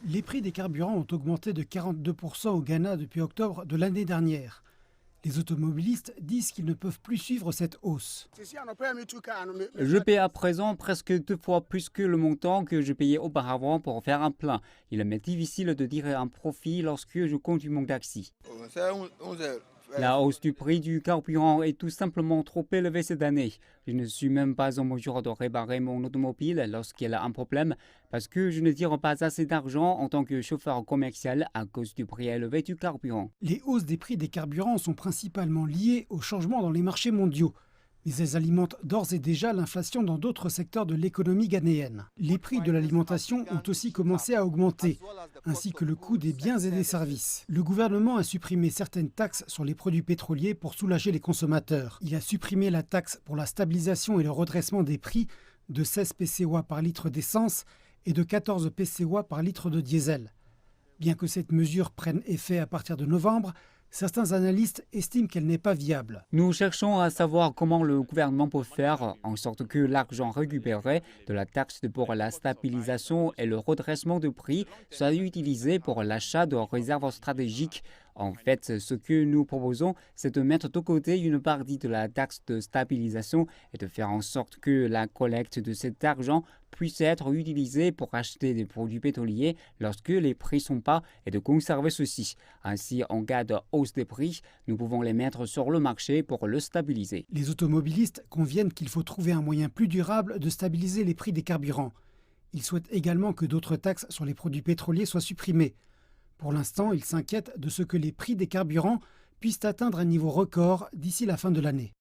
Les prix des carburants ont augmenté de 42% au Ghana depuis octobre de l'année dernière. Les automobilistes disent qu'ils ne peuvent plus suivre cette hausse. Je paie à présent presque 2 fois plus que le montant que je payais auparavant pour faire un plein. Il m'est difficile de tirer un profit lorsque je conduis mon taxi. La hausse du prix du carburant est tout simplement trop élevée cette année. Je ne suis même pas en mesure de réparer mon automobile lorsqu'elle a un problème parce que je ne tire pas assez d'argent en tant que chauffeur commercial à cause du prix élevé du carburant. Les hausses des prix des carburants sont principalement liées aux changements dans les marchés mondiaux. Mais elles alimentent d'ores et déjà l'inflation dans d'autres secteurs de l'économie ghanéenne. Les prix de l'alimentation ont aussi commencé à augmenter, ainsi que le coût des biens et des services. Le gouvernement a supprimé certaines taxes sur les produits pétroliers pour soulager les consommateurs. Il a supprimé la taxe pour la stabilisation et le redressement des prix de 16 PCOA par litre d'essence et de 14 PCOA par litre de diesel. Bien que cette mesure prenne effet à partir de novembre, certains analystes estiment qu'elle n'est pas viable. Nous cherchons à savoir comment le gouvernement peut faire en sorte que l'argent récupéré de la taxe pour la stabilisation et le redressement de prix soit utilisé pour l'achat de réserves stratégiques. En fait, ce que nous proposons, c'est de mettre de côté une partie de la taxe de stabilisation et de faire en sorte que la collecte de cet argent puisse être utilisée pour acheter des produits pétroliers lorsque les prix sont bas et de conserver ceux-ci. Ainsi, en cas de hausse des prix, nous pouvons les mettre sur le marché pour le stabiliser. Les automobilistes conviennent qu'il faut trouver un moyen plus durable de stabiliser les prix des carburants. Ils souhaitent également que d'autres taxes sur les produits pétroliers soient supprimées. Pour l'instant, ils s'inquiètent de ce que les prix des carburants puissent atteindre un niveau record d'ici la fin de l'année.